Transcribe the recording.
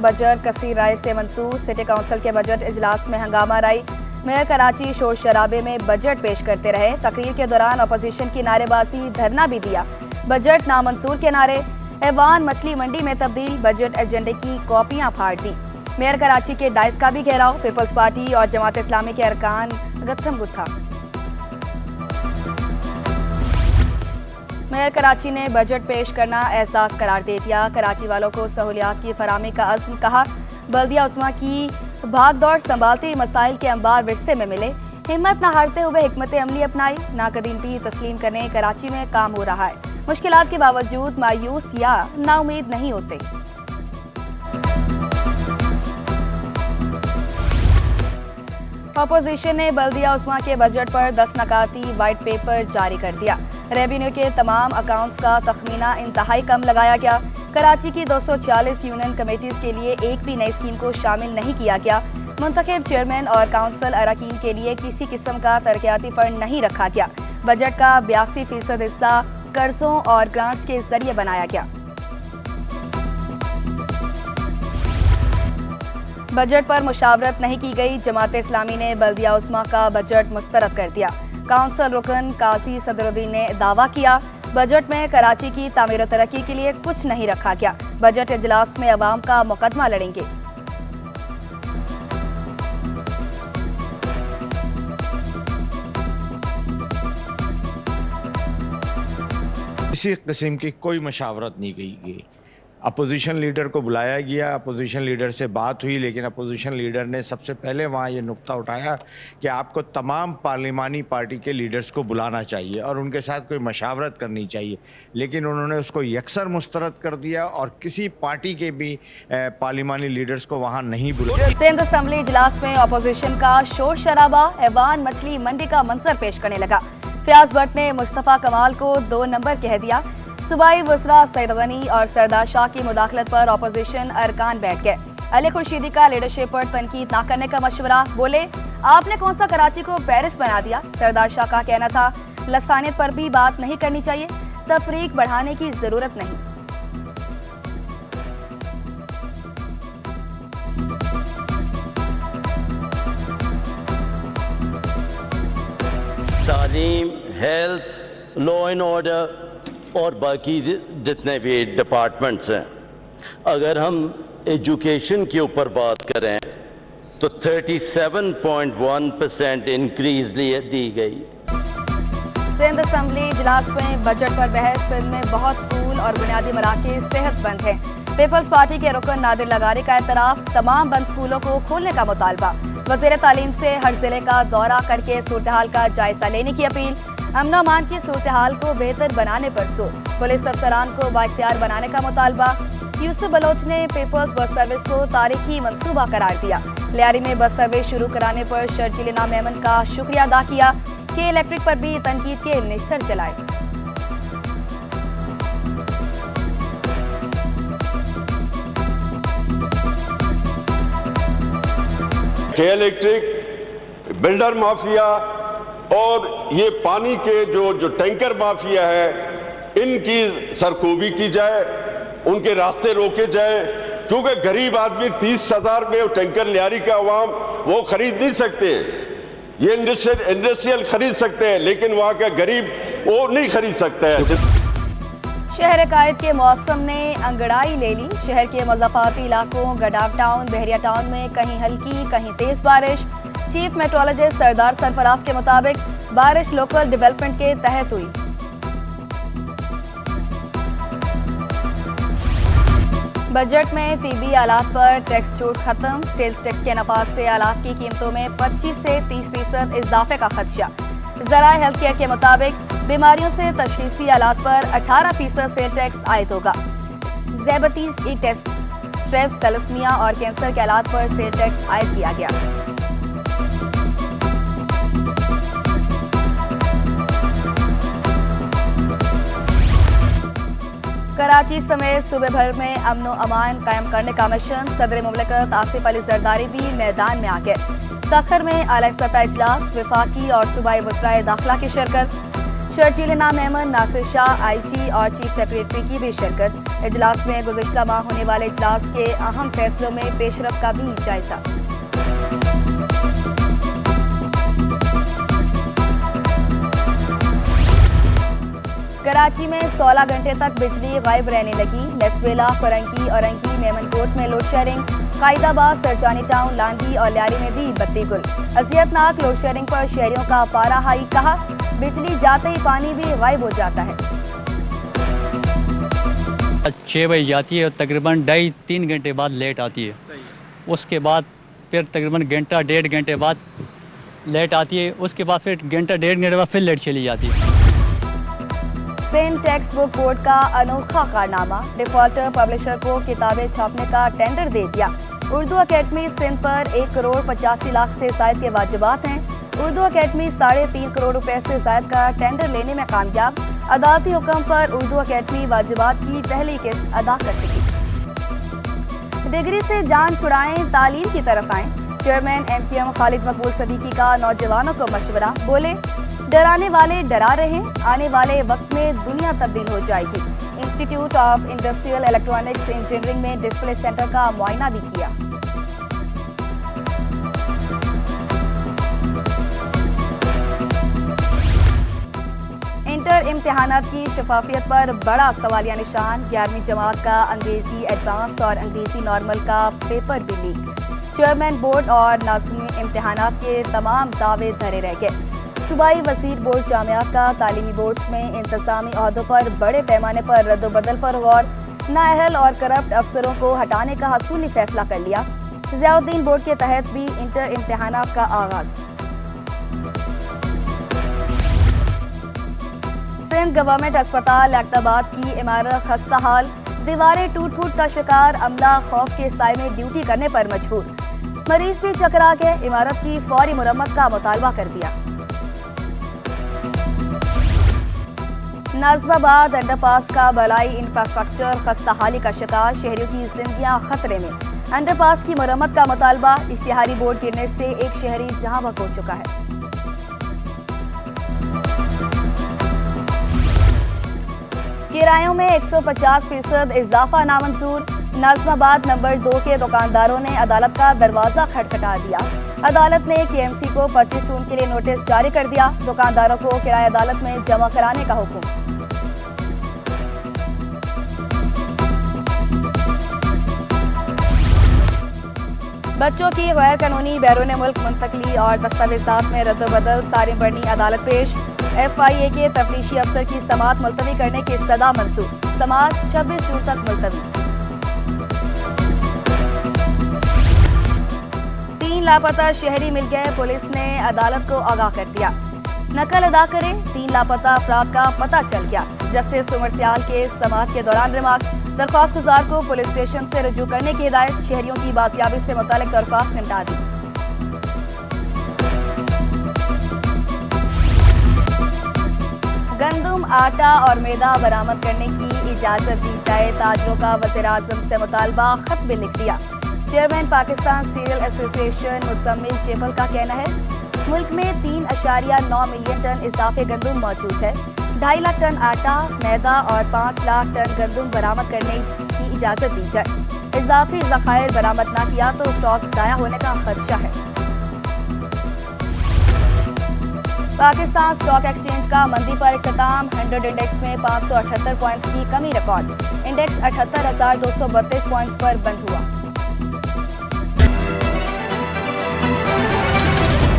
Budget कसीर राय से Mansoor. City council के budget इजलास में हंगामा राई। मेयर कराची शोर शराबे में बजट पेश करते रहे। तकरीर के दौरान अपोजिशन की नारेबाजी, धरना भी दिया। बजट नामंजूर के नारे। ऐवान मछली मंडी में तब्दील। बजट एजेंडे की कॉपियां फाड़ दी। मेयर कराची के डाइस का भी घेराव। पीपल्स पार्टी और जमात इस्लामी के अरकान गत्थम गुत्था। मेयर कराची ने बजट पेश करना एहसास करार दे दिया। कराची वालों को सहूलियात की फराहमी का अज़्म कहा। बल्दिया उस्मा की भाग दौड़ संभालते ही मसाइल के अंबार विरसे में मिले। हिम्मत न हारते हुए हिकमत अमली अपनाई। नाकदीन भी तस्लीम करने कराची में काम हो रहा है। मुश्किलात के बावजूद मायूस या नाउमीद नहीं होते। अपोजिशन ने बल्दिया उस्मा के बजट पर 10 नकाती वाइट पेपर जारी कर दिया। रेवेन्यू के तमाम अकाउंट्स का तखमीना इंतहाई कम लगाया गया। कराची की 246 यूनियन कमेटीज के लिए एक भी नई स्कीम को शामिल नहीं किया गया। मुंतखब चेयरमैन और काउंसिल अरकान के लिए किसी किस्म का तरक्याती फंड नहीं रखा गया। बजट का 82% हिस्सा कर्जों और ग्रांट्स के जरिए बनाया गया। बजट पर मुशावरत नहीं की गई। जमात इस्लामी ने बल्दिया उस्मा का बजट मुस्तरद कर दिया। काउंसिल रुकन काजी सदरुद्दीन ने दावा किया, बजट में कराची की तामीर और तरक्की के लिए कुछ नहीं रखा गया। बजट इजलास में अवाम का मुकदमा लड़ेंगे। किसी किस्म की कोई मशावरत नहीं की गई। अपोजिशन लीडर को बुलाया गया, अपोजिशन लीडर से बात हुई, लेकिन अपोजिशन लीडर ने सबसे पहले वहाँ ये नुक्ता उठाया कि आपको तमाम पार्लिमानी पार्टी के लीडर्स को बुलाना चाहिए और उनके साथ कोई मशावरत करनी चाहिए, लेकिन उन्होंने उसको यकसर मुस्तरद कर दिया और किसी पार्टी के भी पार्लिमानी लीडर्स को वहाँ नहीं बुलाया। सिंध असम्बली इजलास में अपोजिशन का शोर शराबा। ऐवान मछली मंडी का मंजर पेश करने लगा। फयाज भट्ट ने मुस्तफ़ा कमाल को 2 नंबर कह दिया। सूबाई वज़रा सईद गनी और सरदार शाह की मुदाखलत पर अपोजिशन अरकान बैठ गए। अली खुर्शीदी का लीडरशिप पर तनकीद ना करने का मशवरा। बोले, आपने कौन सा कराची को पेरिस बना दिया। सरदार शाह का कहना था, लसानियत पर भी बात नहीं करनी चाहिए, तफरीक बढ़ाने की जरूरत नहीं। तालीम, हेल्थ, लॉ एंड ऑर्डर और बाकी जितने भी डिपार्टमेंट्स हैं, अगर हम एजुकेशन के ऊपर बात करें तो 37.1% इंक्रीज दी गई। सिंध असम्बली इजलास में बजट पर बहस। सिंध में बहुत स्कूल और बुनियादी मराकज़ सेहत बंद हैं। पीपल्स पार्टी के रुकन नादिर लगारी का एतराफ़। तमाम बंद स्कूलों को खोलने का मुतालबा। वज़ीर तालीम से हर जिले का दौरा करके सूरत हाल का जायजा लेने की अपील। अमन और अमान की सूरत हाल को बेहतर बनाने पर जोर। पुलिस अफसरान को बाइख्तियार बनाने का मुतालबा। यूसुफ बलोच ने पीपल्स बस सर्विस को तारीखी मंसूबा करार दिया। लियारी में बस सर्विस शुरू कराने पर शर्जील इनाम मेमन का शुक्रिया अदा किया। के इलेक्ट्रिक पर भी तनकीद के निश्तर चलाए। के इलेक्ट्रिक, बिल्डर माफिया और ये पानी के जो टैंकर माफिया है, इनकी सरकोबी की जाए, उनके रास्ते रोके जाए, क्योंकि गरीब आदमी 30,000 में टैंकर लियारी का अवाम वो खरीद नहीं सकते। ये इंडस्ट्रियल खरीद सकते हैं, लेकिन वहाँ का गरीब वो नहीं खरीद सकता है। शहर कायद के मौसम ने अंगड़ाई ले ली। शहर के मज़ाफ़ाती इलाकों गडाफ टाउन, बहरिया टाउन में कहीं हल्की कहीं तेज बारिश। चीफ मेट्रोलॉजिस्ट सरदार सरफराज के मुताबिक बारिश लोकल डेवलपमेंट के तहत हुई। बजट में तीबी आलात पर टैक्स छूट खत्म। सेल्स टैक्स के नफाज से आलात की कीमतों में 25 से 30% इजाफे का खदशा। ज़राए हेल्थ केयर के मुताबिक बीमारियों से तशखीसी आलात पर 18% सेल टैक्स आयद होगा। ज़ैबतीस ई टेस्ट, स्ट्रेप्स, तलस्मिया और कैंसर के आलात पर सेल टैक्स आयद किया गया। कराची समेत सूबे भर में अमन व अमान कायम करने का मिशन। सदर मुमलिकत आसिफ अली जरदारी भी मैदान में आ गए। सखर में आला सतह इजलास, वफाकी और सूबाई वज़राए दाखिला की शिरकत। शर्जीलना मेमन, नासिर शाह, IG और चीफ सेक्रेटरी की भी शिरकत। इजलास में गुज़िश्ता माह होने वाले इजलास के अहम फैसलों में पेशरफ का भी जायजा। कराची में 16 घंटे तक बिजली गायब रहने लगी। नस्बेला, फरंगी, औरंगी, मेमनकोट में लोड शेडिंग। कायदाबाद, सरजानी टाउन, लांडी और लियारी में भी बत्ती गुल। अजियतनाक लोड शेडिंग पर शहरियों का पारा हाई। कहा, बिजली जाते ही पानी भी गायब हो जाता है। 6 बजे जाती है और तकरीबन 2.5-3 घंटे बाद लेट आती है। उसके बाद फिर तकरीबन घंटा 1.5 घंटे बाद लेट आती है। उसके बाद फिर घंटा 1.5 घंटे बाद फिर लेट चली जाती है। सिंध टेक्स्ट बुक बोर्ड का अनोखा कारनामा, डिफॉल्टर पब्लिशर को किताबें छापने का टेंडर दे दिया। उर्दू अकेडमी सिंध पर 1 करोड़ 85 लाख से ज़ायद के वाजिबात हैं। उर्दू अकेडमी 3.5 करोड़ रुपए से ज़ायद का टेंडर लेने में कामयाब। अदालती हुक्म पर उर्दू अकेडमी वाजिबात की पहली किस्त अदा कर चुकी। डिग्री से जान छुड़ाएं, तालीम की तरफ आएं। चेयरमैन MQM खालिद मकबूल सदीकी का नौजवानों को मशवरा। बोले, डराने वाले डरा रहे, आने वाले वक्त में दुनिया तब्दील हो जाएगी। Institute of industrial electronics engineering में डिस्प्ले सेंटर का मुआयना भी किया। इंटर इम्तिहानात की शफाफियत पर बड़ा सवालिया निशान। 11वीं जमात का अंग्रेजी एडवांस और अंग्रेजी नॉर्मल का पेपर भी लीक। चेयरमैन बोर्ड और नाज़िम इम्तिहानात के तमाम दावे धरे रह गए। सूबाई वज़ीर बोर्ड जामियात का तालीमी बोर्ड्स में इंतज़ामी ओहदों पर बड़े पैमाने पर रद्दोबदल पर गौर। नाअहल और करप्ट अफसरों को हटाने का हसूली फैसला कर लिया। ज़ियाउद्दीन बोर्ड के तहत भी इंटर इम्तिहानात का आगाज़। सिंध गवर्नमेंट अस्पताल अब्बताबाद की इमारत खस्ता हाल। दीवारें टूट फूट का शिकार। अमला खौफ के साए में ड्यूटी करने पर मजबूर। मरीज भी चकरा गए। इमारत की फौरी मुरम्मत का मुतालबा कर दिया। नाज़िमाबाद अंडरपास का बलाई इंफ्रास्ट्रक्चर खस्ताहाली का शिकार। शहरियों की जिंदगियां खतरे में। अंडरपास की मुरम्मत का मुतालबा। इश्तिहारी बोर्ड गिरने से एक शहरी जहां बहक हो चुका है। किरायों में 150% इजाफा नामंजूर। नाज़िमाबाद नंबर 2 के दुकानदारों ने अदालत का दरवाजा खटखटा दिया। अदालत ने KMC को 25 जून के लिए नोटिस जारी कर दिया। दुकानदारों को किराया अदालत में जमा कराने का हुक्म। बच्चों की गैर कानूनी बैरून मुल्क मुंतकली और दस्तावेजात में रद्दोबदल। सारिम बर्नी अदालत पेश। FIA के तफ्तीशी अफसर की समाअत मुलतवी करने की इस्तदा मंसूर। समाअत 26 जून तक मुलतवी। 3 लापता शहरी मिल गए। पुलिस ने अदालत को आगाह कर दिया। नकल अदा करें, 3 लापता अफराद का पता चल गया। जस्टिस उमर सियाल के समाअत के दौरान रिमार्क। दरख्वास्त गुजार को पुलिस स्टेशन से रजू करने की हिदायत। शहरियों की बाजियाबी से मुतालिक दरख्वास्त निपटा दी। गंदम, आटा और मैदा बरामद करने की इजाज़त दी जाए। ताजरों का वज़ीर-ए-आज़म से मुतालबा। खत भी लिख दिया। Chairman Pakistan serial association Muzammil chapel का कहना है, मुल्क में 3.9 मिलियन टन इजाफे गंदम मौजूद है। 2.5 लाख टन आटा, मैदा और 5 लाख टन गंदम बरामद करने की इजाज़त दी जाए। इजाफी ज़खायर बरामद न किया तो स्टॉक ज़ाया होने का खदशा है। पाकिस्तान स्टॉक एक्सचेंज का मंदी पर इख्तिताम। 100 इंडेक्स में 578 पॉइंट्स की कमी रिकॉर्ड। इंडेक्स 78,232 पॉइंट्स पर बंद हुआ।